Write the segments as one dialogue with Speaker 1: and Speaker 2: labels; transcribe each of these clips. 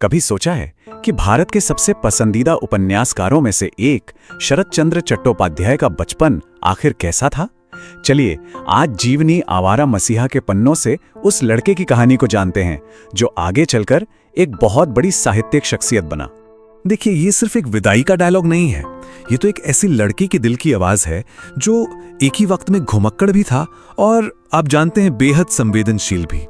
Speaker 1: कभी सोचा है कि भारत के सबसे पसंदीदा उपन्यासकारों में से एक शरत चंद्र चट्टोपाध्याय का बचपन आखिर कैसा था? चलिए आज जीवनी आवारा मसीहा के पन्नों से उस लड़के की कहानी को जानते हैं जो आगे चलकर एक बहुत बड़ी साहित्यिक शख्सियत बना।
Speaker 2: देखिए, ये सिर्फ एक विदाई का डायलॉग नहीं है। ये तो एक ऐसी लड़की की दिल की आवाज है जो एक ही वक्त में घुमक्कड़ भी था और आप जानते हैं बेहद संवेदनशील भी।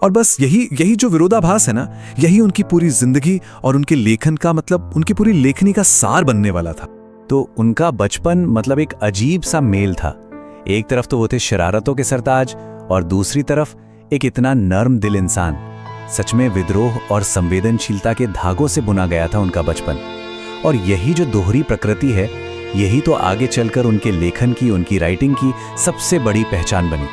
Speaker 2: और बस यही जो विरोधाभास है ना, यही उनकी पूरी जिंदगी और उनके लेखन का उनकी पूरी लेखनी का सार बनने वाला था।
Speaker 1: तो उनका बचपन एक अजीब सा मेल था। एक तरफ तो वो थे शरारतों के सरताज और दूसरी तरफ एक इतना नर्म दिल इंसान। सच में विद्रोह और संवेदनशीलता के धागों से बुना गया था उनका बचपन। और यही जो दोहरी प्रकृति है, यही तो आगे चलकर उनके लेखन की, उनकी राइटिंग की सबसे बड़ी पहचान बनी।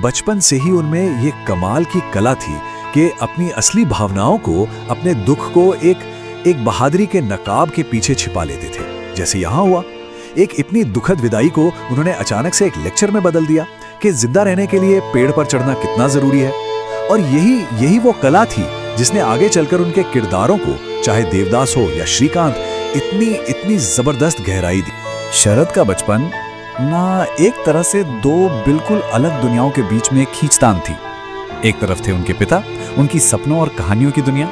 Speaker 2: बचपन से ही उनमें ये कमाल की कला थी कि अपनी असली भावनाओं को, अपने दुख को एक बहादुरी के नकाब के पीछे छिपा लेते थे। जैसे यहाँ हुआ, एक इतनी दुखद विदाई को उन्होंने अचानक से एक लेक्चर में बदल दिया कि जिंदा रहने के लिए पेड़ पर चढ़ना कितना जरूरी है। और यही वो कला थी जिसने आगे चलकर उनके किरदारों को, चाहे देवदास हो या श्रीकांत, इतनी जबरदस्त गहराई दी।
Speaker 1: शरद का बचपन एक तरह से दो बिल्कुल अलग दुनियाओं के बीच में एक खींचतान थी। एक तरफ थे उनके पिता, उनकी सपनों और कहानियों की दुनिया,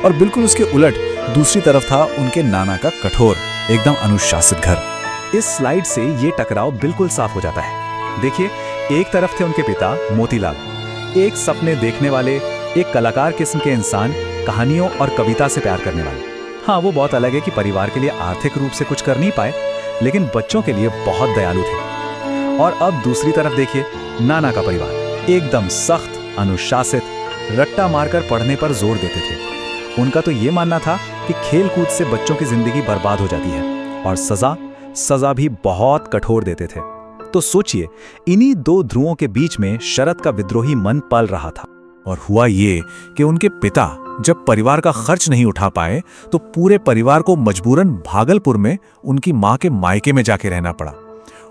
Speaker 1: और बिल्कुल उसके उलट दूसरी तरफ था उनके नाना का कठोर, एकदम अनुशासित घर। इस स्लाइड से ये टकराव बिल्कुल साफ हो जाता है। देखिए, एक तरफ थे उनके पिता मोतीलाल, एक सपने देखने वाले, एक कलाकार किस्म के इंसान, कहानियों और कविता से प्यार करने वाले। हाँ, वो बहुत अलग है कि परिवार के लिए आर्थिक रूप से कुछ कर नहीं पाए, लेकिन बच्चों के लिए बहुत दयालु थे। और अब दूसरी तरफ देखिए नाना का परिवार, एकदम सख्त, अनुशासित, रट्टा मारकर पढ़ने पर जोर देते थे। उनका तो ये मानना था कि खेल कूद से बच्चों की जिंदगी बर्बाद हो जाती है, और सजा भी बहुत कठोर देते थे। तो सोचिए, इन्हीं दो ध्रुवों के बीच में शरद का विद्रोही मन पल रहा था।
Speaker 2: और हुआ ये कि उनके पिता जब परिवार का खर्च नहीं उठा पाए तो पूरे परिवार को मजबूरन भागलपुर में उनकी मां के मायके में जाके रहना पड़ा।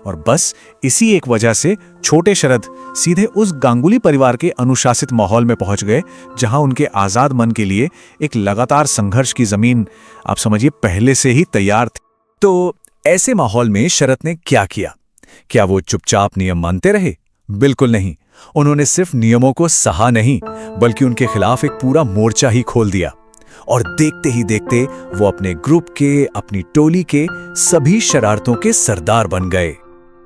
Speaker 2: और बस इसी एक वजह से छोटे शरद सीधे उस गांगुली परिवार के अनुशासित माहौल में पहुंच गए, जहां उनके आजाद मन के लिए एक लगातार संघर्ष की जमीन, आप समझिए, पहले से ही तैयार थी। तो ऐसे माहौल में शरद ने क्या किया? क्या वो चुपचाप नियम मानते रहे? बिल्कुल नहीं। उन्होंने सिर्फ नियमों को सहा नहीं, बल्कि उनके खिलाफ एक पूरा मोर्चा ही खोल दिया। और देखते ही देखते वो अपने ग्रुप के, अपनी टोली के सभी शरारतों के सरदार बन गए।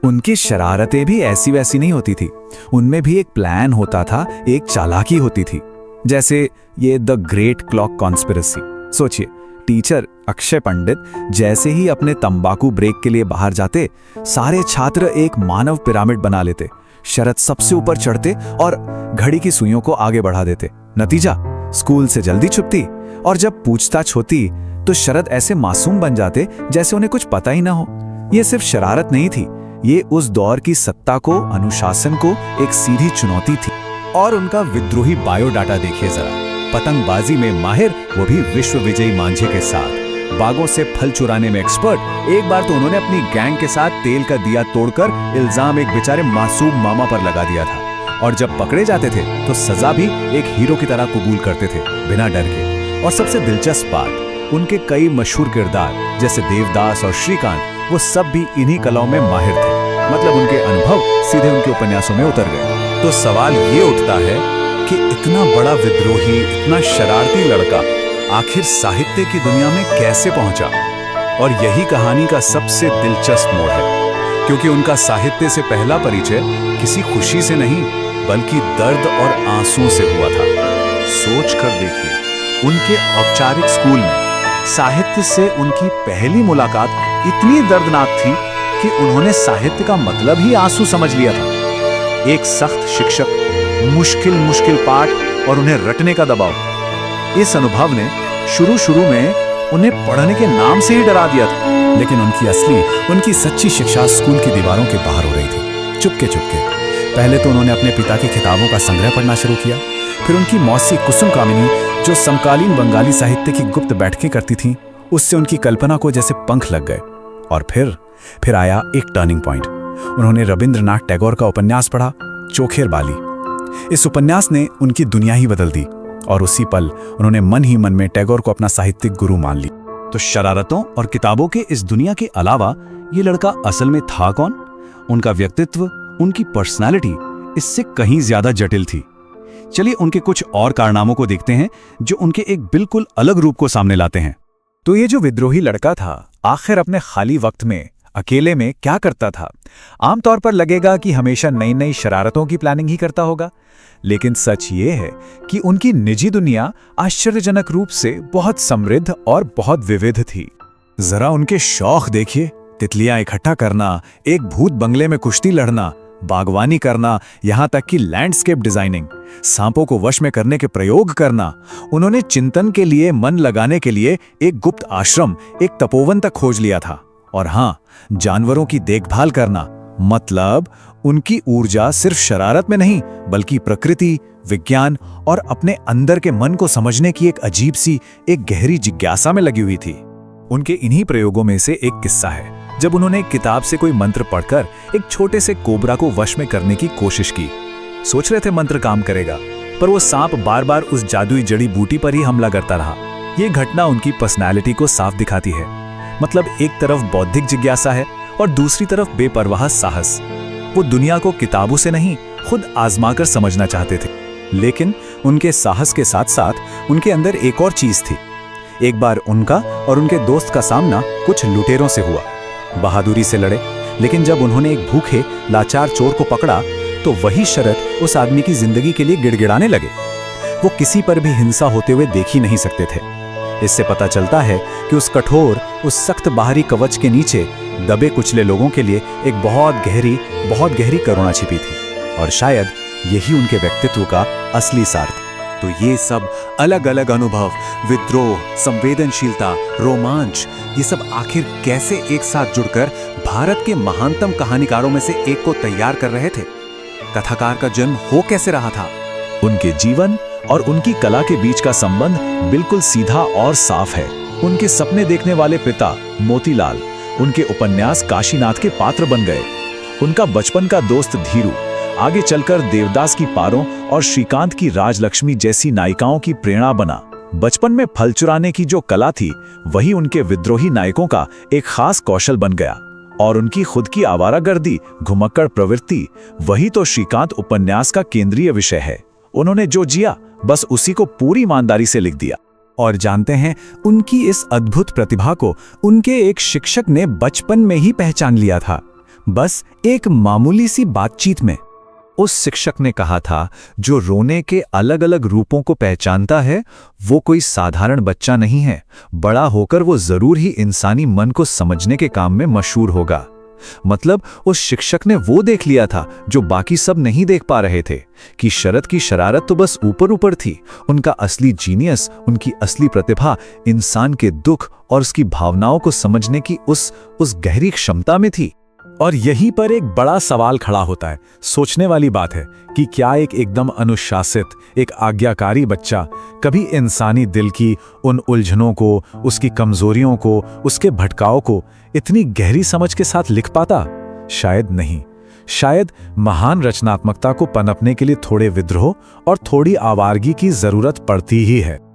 Speaker 1: उनकी शरारतें भी ऐसी वैसी नहीं होती थी। उनमें भी एक प्लान होता था, एक चालाकी होती थी। जैसे ये द ग्रेट क्लॉक कॉन्स्पिरेसी। सोचिए, टीचर अक्षय पंडित जैसे ही अपने तंबाकू ब्रेक के लिए बाहर जाते, सारे छात्र एक मानव पिरामिड बना लेते। शरद सबसे ऊपर चढ़ते और घड़ी की सुइयों को आगे बढ़ा देते। नतीजा, स्कूल से जल्दी छुट्टी, और जब पूछताछ होती तो शरद ऐसे मासूम बन जाते जैसे उन्हें कुछ पता ही ना हो। ये सिर्फ शरारत नहीं थी, ये उस दौर की सत्ता को, अनुशासन को एक सीधी चुनौती थी। और उनका विद्रोही बायोडाटा देखिए जरा। पतंगबाजी में माहिर, वो भी विश्व विजयी मांझे के साथ। बागों से फल चुराने में एक्सपर्ट। एक बार तो उन्होंने अपनी गैंग के साथ तेल का दिया तोड़कर इल्जाम एक बेचारे मासूम मामा पर लगा दिया था। और जब पकड़े जाते थे तो सजा भी एक हीरो की तरह कबूल करते थे, बिना डर के। और सबसे दिलचस्प बात, उनके कई मशहूर किरदार जैसे देवदास और श्रीकांत, वो सब भी इन्हीं कलाओं में माहिर थे। उनके अनुभव सीधे उनके उपन्यासों में उतर गए। तो सवाल ये उठता है कि इतना बड़ा विद्रोही, इतना शरारती लड़का आखिर साहित्य की दुनिया में कैसे पहुंचा? और यही कहानी का सबसे दिलचस्प मोड़ है, क्योंकि उनका साहित्य से पहला परिचय किसी खुशी से नहीं, बल्कि दर्द और आंसुओं से हुआ था। सोच कर देखिए, उनके औपचारिक स्कूल में साहित्य से उनकी पहली मुलाकात इतनी दर्दनाक थी कि उन्होंने साहित्य का मतलब ही आंसू समझ लिया था। एक सख्त शिक्षक, मुश्किल पाठ और उन्हें रटने का दबाव। इस अनुभव ने शुरू में उन्हें पढ़ने के नाम से ही डरा दिया था।
Speaker 2: लेकिन उनकी सच्ची शिक्षा स्कूल की दीवारों के बाहर हो रही थी, चुपके। पहले तो उन्होंने अपने पिता की किताबों का संग्रह पढ़ना शुरू किया। फिर उनकी मौसी कुसुम कामिनी, जो समकालीन बंगाली साहित्य की गुप्त बैठकें करती थीं, उससे उनकी कल्पना को जैसे पंख लग गए। और फिर आया एक टर्निंग पॉइंट। उन्होंने रविंद्रनाथ टैगोर का उपन्यास पढ़ा, चोखेर बाली। इस उपन्यास ने उनकी दुनिया ही बदल दी
Speaker 1: और उसी पल उन्होंने मन ही मन में टैगोर को अपना साहित्यिक गुरु मान लिया।
Speaker 3: तो शरारतों और किताबों के इस दुनिया के अलावा ये लड़का असल में था कौन? उनका व्यक्तित्व, उनकी पर्सनालिटी इससे कहीं ज्यादा जटिल थी। चलिए उनके कुछ और कारनामों को देखते हैं जो उनके एक बिल्कुल अलग रूप को सामने लाते हैं।
Speaker 2: तो ये जो विद्रोही लड़का था, आखिर अपने खाली वक्त में अकेले में क्या करता था? आमतौर पर लगेगा कि हमेशा नई नई शरारतों की प्लानिंग ही करता होगा, लेकिन सच ये है कि उनकी निजी दुनिया आश्चर्यजनक रूप से बहुत समृद्ध और बहुत विविध थी।
Speaker 1: जरा उनके शौक देखिए, तितलियां इकट्ठा करना, एक भूत बंगले में कुश्ती लड़ना, बागवानी करना, यहाँ तक कि लैंडस्केप डिजाइनिंग, सांपों को वश में करने के प्रयोग करना। उन्होंने चिंतन के लिए, मन लगाने के लिए एक गुप्त आश्रम, एक तपोवन तक खोज लिया था। और हाँ, जानवरों की देखभाल करना, मतलब उनकी ऊर्जा सिर्फ शरारत में नहीं बल्कि प्रकृति, विज्ञान और अपने अंदर के मन को समझने की एक अजीब सी, एक गहरी जिज्ञासा में लगी हुई थी।
Speaker 2: उनके इन्हीं प्रयोगों में से एक किस्सा है जब उन्होंने एक किताब से कोई मंत्र पढ़कर एक छोटे से कोबरा को वश में करने की कोशिश की। सोच रहे थे मंत्र काम करेगा, पर वो सांप बार बार उस जादुई जड़ी बूटी पर ही हमला करता रहा। ये घटना उनकी पर्सनैलिटी को साफ दिखाती है। मतलब एक तरफ बौद्धिक जिज्ञासा है और दूसरी तरफ बेपरवाह साहस। वो दुनिया को किताबों से नहीं, खुद आजमा कर समझना चाहते थे। लेकिन उनके साहस के साथ साथ उनके अंदर एक और चीज थी। एक बार उनका और उनके दोस्त का सामना कुछ लुटेरों से हुआ। बहादुरी से लड़े, लेकिन जब उन्होंने एक भूखे लाचार चोर को पकड़ा तो वही शरत उस आदमी की जिंदगी के लिए गिड़गिड़ाने लगे। वो किसी पर भी हिंसा होते हुए देख ही नहीं सकते थे। इससे पता चलता है कि उस कठोर, उस सख्त बाहरी कवच के नीचे दबे कुचले लोगों के लिए एक बहुत गहरी करुणा छिपी थी। और शायद यही उनके व्यक्तित्व का असली सार था।
Speaker 3: तो ये सब अलग अलग अनुभव, विद्रोह, संवेदनशीलता, रोमांच, ये सब आखिर कैसे एक साथ जुड़कर भारत के महानतम कहानीकारों में से एक को तैयार कर रहे थे? कथाकार का जन्म हो कैसे रहा था?
Speaker 2: उनके जीवन और उनकी कला के बीच का संबंध बिल्कुल सीधा और साफ है। उनके सपने देखने वाले पिता मोतीलाल उनके उपन्यास काशीनाथ के पात्र बन गए। उनका बचपन का दोस्त धीरू आगे चलकर देवदास की पारों और श्रीकांत की राजलक्ष्मी जैसी नायिकाओं की प्रेरणा बना। बचपन में फल चुराने की जो कला थी, वही उनके विद्रोही नायकों का एक खास कौशल बन गया। और उनकी खुद की आवारागर्दी, घुमक्कड़ प्रवृत्ति, वही तो श्रीकांत उपन्यास का केंद्रीय विषय है। उन्होंने जो जिया, बस उसी को पूरी ईमानदारी से लिख दिया।
Speaker 1: और जानते हैं, उनकी इस अद्भुत प्रतिभा को उनके एक शिक्षक ने बचपन में ही पहचान लिया था, बस एक मामूली सी बातचीत में।
Speaker 2: उस शिक्षक ने कहा था, जो रोने के अलग अलग रूपों को पहचानता है वो कोई साधारण बच्चा नहीं है। बड़ा होकर वो जरूर ही इंसानी मन को समझने के काम में मशहूर होगा। मतलब उस शिक्षक ने वो देख लिया था जो बाकी सब नहीं देख पा रहे थे, कि शरद की शरारत तो बस ऊपर ऊपर थी। उनका असली जीनियस, उनकी असली प्रतिभा इंसान के दुख और उसकी भावनाओं को समझने की उस गहरी क्षमता में थी।
Speaker 1: और यहीं पर एक बड़ा सवाल खड़ा होता है। सोचने वाली बात है कि क्या एक एकदम अनुशासित, एक आज्ञाकारी बच्चा कभी इंसानी दिल की उन उलझनों को, उसकी कमजोरियों को, उसके भटकाव को इतनी गहरी समझ के साथ लिख पाता? शायद नहीं। शायद महान रचनात्मकता को पनपने के लिए थोड़े विद्रोह और थोड़ी आवारगी की जरूरत पड़ती ही है।